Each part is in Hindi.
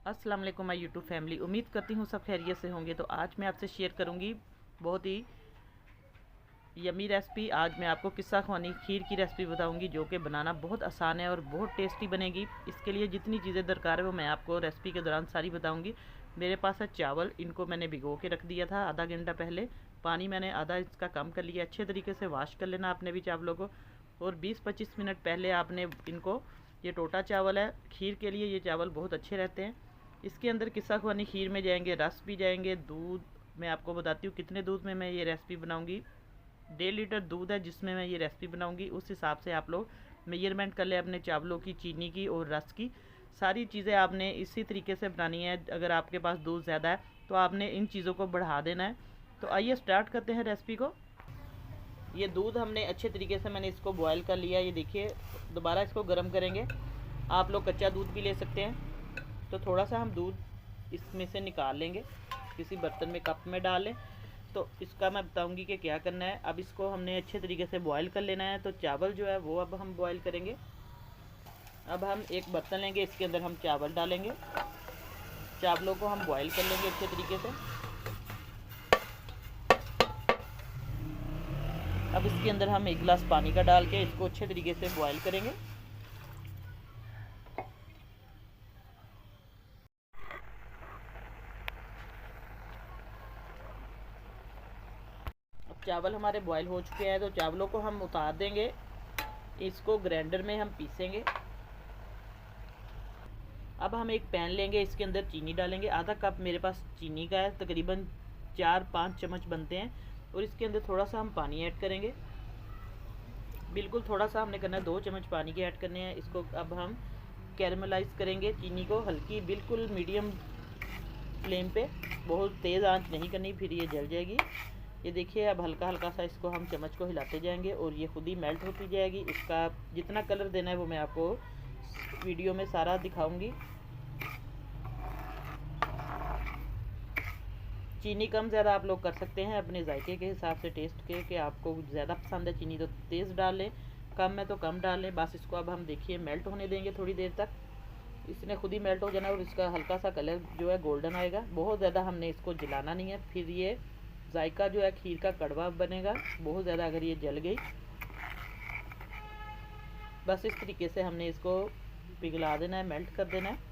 अस्सलाम वालेकुम माय यूट्यूब फैमिली। उम्मीद करती हूँ सब खैरियत से होंगे। तो आज मैं आपसे शेयर करूँगी बहुत ही यमी रेसिपी। आज मैं आपको किस्सा ख्वानी खीर की रेसिपी बताऊँगी, जो कि बनाना बहुत आसान है और बहुत टेस्टी बनेगी। इसके लिए जितनी चीज़ें दरकार है वो मैं आपको रेसिपी के दौरान सारी बताऊँगी। मेरे पास है चावल, इनको मैंने भिगो के रख दिया था आधा घंटा पहले। पानी मैंने आधा इसका कम कर लिया। अच्छे तरीके से वॉश कर लेना आपने भी चावलों को। और 20-25 मिनट पहले आपने इनको, ये टोटा चावल है खीर के लिए, ये चावल बहुत अच्छे रहते हैं। इसके अंदर किस्सा ख्वानी खीर में जाएंगे रस भी जाएंगे, दूध। मैं आपको बताती हूँ कितने दूध में मैं ये रेसिपी बनाऊँगी। 1.5 लीटर दूध है जिसमें मैं ये रेसिपी बनाऊँगी। उस हिसाब से आप लोग मेजरमेंट कर ले अपने चावलों की, चीनी की और रस की। सारी चीज़ें आपने इसी तरीके से बनानी है। अगर आपके पास दूध ज़्यादा है तो आपने इन चीज़ों को बढ़ा देना है। तो आइए स्टार्ट करते हैं रेसिपी को। ये दूध हमने अच्छे तरीके से, मैंने इसको बॉयल कर लिया। ये देखिए, दोबारा इसको गर्म करेंगे। आप लोग कच्चा दूध भी ले सकते हैं। तो थोड़ा सा हम दूध इसमें से निकाल लेंगे, किसी बर्तन में, कप में डाल लें। तो इसका मैं बताऊंगी कि क्या करना है। अब इसको हमने अच्छे तरीके से बॉयल कर लेना है। तो चावल जो है वो अब हम बॉयल करेंगे। अब हम एक बर्तन लेंगे, इसके अंदर हम चावल डालेंगे। चावलों को हम बॉयल कर लेंगे अच्छे तरीके से। अब इसके अंदर हम 1 गिलास पानी का डाल के इसको अच्छे तरीके से बॉयल करेंगे। अब चावल हमारे बॉयल हो चुके हैं, तो चावलों को हम उतार देंगे। इसको ग्राइंडर में हम पीसेंगे। अब हम एक पैन लेंगे, इसके अंदर चीनी डालेंगे। आधा कप मेरे पास चीनी का है, तकरीबन 4-5 चम्मच बनते हैं। और इसके अंदर थोड़ा सा हम पानी ऐड करेंगे। बिल्कुल थोड़ा सा हमने करना है, 2 चम्मच पानी के ऐड करने हैं। इसको अब हम कैरमलाइज़ करेंगे चीनी को, हल्की बिल्कुल मीडियम फ्लेम पे। बहुत तेज़ आंच नहीं करनी, फिर ये जल जाएगी। ये देखिए, अब हल्का हल्का सा इसको हम चम्मच को हिलाते जाएंगे और ये खुद ही मेल्ट होती जाएगी। इसका जितना कलर देना है वो मैं आपको वीडियो में सारा दिखाऊंगी। चीनी कम ज़्यादा आप लोग कर सकते हैं अपने जायके के हिसाब से, टेस्ट के, कि आपको ज़्यादा पसंद है चीनी तो तेज़ डाल लें, कम है तो कम डाल लें। बस इसको अब हम देखिए मेल्ट होने देंगे थोड़ी देर तक। इसने खुद ही मेल्ट हो जाना और इसका हल्का सा कलर जो है गोल्डन आएगा। बहुत ज़्यादा हमने इसको जलाना नहीं है, फिर ये जायका जो है खीर का कड़वा बनेगा बहुत ज़्यादा अगर ये जल गई। बस इस तरीके से हमने इसको पिघला देना है, मेल्ट कर देना है।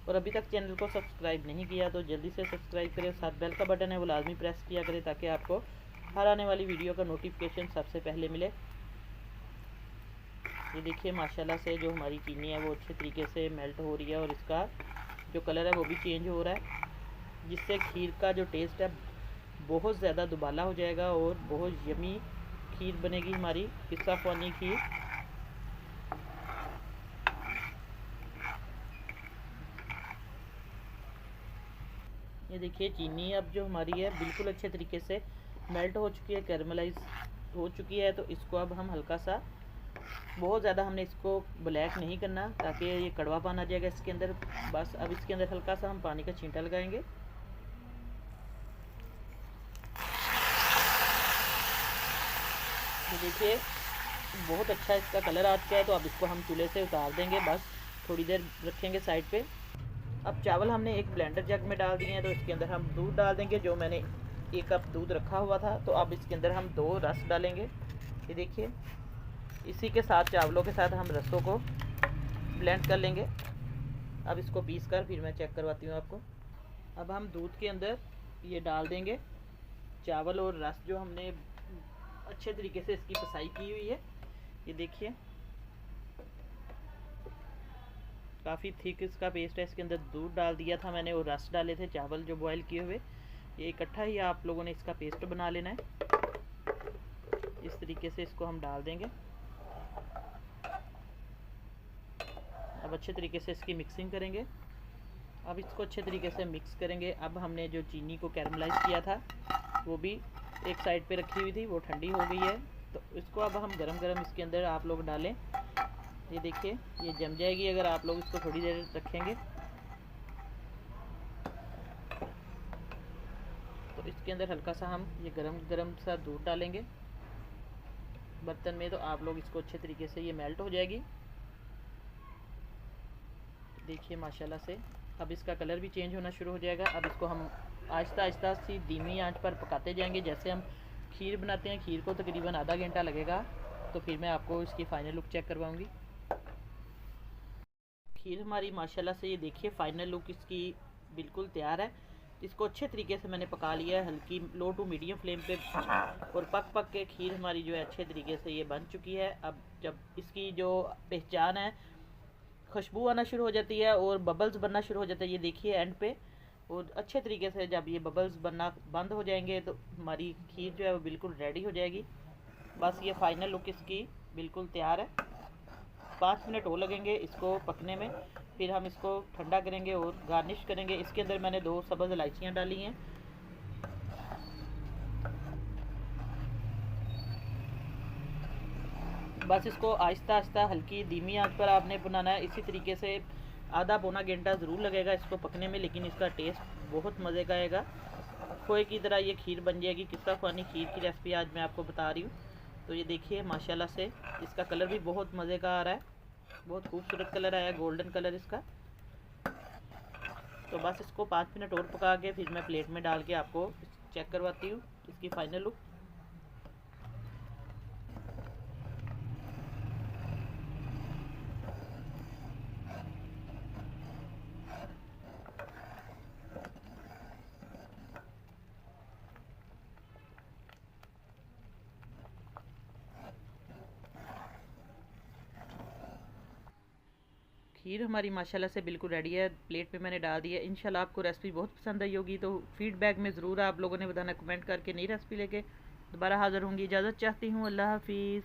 और अभी तक चैनल को सब्सक्राइब नहीं किया तो जल्दी से सब्सक्राइब करें। साथ बेल का बटन है वो लाजमी प्रेस किया करें, ताकि आपको हर आने वाली वीडियो का नोटिफिकेशन सबसे पहले मिले। ये देखिए, माशाल्लाह से जो हमारी चीनी है वो अच्छे तरीके से मेल्ट हो रही है और इसका जो कलर है वो भी चेंज हो रहा है, जिससे खीर का जो टेस्ट है बहुत ज़्यादा दुबाला हो जाएगा और बहुत यमी खीर बनेगी हमारी किस्सा ख्वानी खीर। ये देखिए, चीनी अब जो हमारी है बिल्कुल अच्छे तरीके से मेल्ट हो चुकी है, कैरमलाइज हो चुकी है। तो इसको अब हम हल्का सा, बहुत ज़्यादा हमने इसको ब्लैक नहीं करना ताकि ये कड़वापन आ जाएगा इसके अंदर। बस अब इसके अंदर हल्का सा हम पानी का छींटा लगाएंगे। तो देखिए, बहुत अच्छा इसका कलर आ चुका है। तो अब इसको हम चूल्हे से उतार देंगे, बस थोड़ी देर रखेंगे साइड पे। अब चावल हमने एक ब्लेंडर जग में डाल दिए हैं, तो इसके अंदर हम दूध डाल देंगे। जो मैंने 1 कप दूध रखा हुआ था, तो अब इसके अंदर हम 2 रस डालेंगे। ये देखिए, इसी के साथ चावलों के साथ हम रसों को ब्लेंड कर लेंगे। अब इसको पीस कर फिर मैं चेक करवाती हूँ आपको। अब हम दूध के अंदर ये डाल देंगे चावल और रस, जो हमने अच्छे तरीके से इसकी पिसाई की हुई है। ये देखिए, काफ़ी थिक इसका पेस्ट है। इसके अंदर दूध डाल दिया था मैंने और रस डाले थे चावल जो बॉयल किए हुए। ये इकट्ठा ही आप लोगों ने इसका पेस्ट बना लेना है। इस तरीके से इसको हम डाल देंगे। अब अच्छे तरीके से इसकी मिक्सिंग करेंगे। अब इसको अच्छे तरीके से मिक्स करेंगे। अब हमने जो चीनी को कैरमलाइज किया था वो भी एक साइड पे रखी हुई थी, वो ठंडी हो गई है। तो इसको अब हम गरम गरम इसके अंदर आप लोग डालें। ये देखिए, ये जम जाएगी अगर आप लोग इसको थोड़ी देर रखेंगे। तो इसके अंदर हल्का सा हम ये गरम गरम सा दूध डालेंगे बर्तन में। तो आप लोग इसको अच्छे तरीके से, ये मेल्ट हो जाएगी। देखिए माशाल्लाह से अब इसका कलर भी चेंज होना शुरू हो जाएगा। अब इसको हम आहिस्ता आहिस्ता सी धीमी आंच पर पकाते जाएंगे। जैसे हम खीर बनाते हैं, खीर को तकरीबन आधा घंटा लगेगा। तो फिर मैं आपको इसकी फ़ाइनल लुक चेक करवाऊँगी। खीर हमारी माशाल्लाह से ये देखिए फ़ाइनल लुक इसकी बिल्कुल तैयार है। इसको अच्छे तरीके से मैंने पका लिया है, हल्की लो टू मीडियम फ्लेम पे, और पक पक के खीर हमारी जो है अच्छे तरीके से ये बन चुकी है। अब जब इसकी जो पहचान है, खुशबू आना शुरू हो जाती है और बबल्स बनना शुरू हो जाता है, ये देखिए एंड पे। और अच्छे तरीके से जब ये बबल्स बनना बंद हो जाएंगे तो हमारी खीर जो है वो बिल्कुल रेडी हो जाएगी। बस ये फ़ाइनल लुक इसकी बिल्कुल तैयार है। 5 मिनट और लगेंगे इसको पकने में। फिर हम इसको ठंडा करेंगे और गार्निश करेंगे। इसके अंदर मैंने 2 सब्ज़ इलायचियाँ डाली हैं। बस इसको आहिस्ता आहिस्ता हल्की धीमी आंच पर आपने बनाना है। इसी तरीके से आधा पौना घंटा ज़रूर लगेगा इसको पकने में, लेकिन इसका टेस्ट बहुत मज़े का आएगा। खोए की तरह ये खीर बन जाएगी। किस्सा ख़ुवानी खीर की रेसिपी आज मैं आपको बता रही हूँ। तो ये देखिए माशाल्लाह से इसका कलर भी बहुत मज़े का आ रहा है, बहुत खूबसूरत कलर आया, गोल्डन कलर इसका। तो बस इसको 5 मिनट और पका के फिर मैं प्लेट में डाल के आपको चेक करवाती हूँ इसकी फ़ाइनल लुक। खीर हमारी माशाल्लाह से बिल्कुल रेडी है, प्लेट पे मैंने डाल दी है। इंशाल्लाह आपको रेसिपी बहुत पसंद आई होगी। तो फीडबैक में ज़रूर आप लोगों ने बताना, कमेंट करके नई रेसिपी लेके दोबारा हाज़िर होंगी। इजाज़त चाहती हूँ, अल्लाह हाफिज़।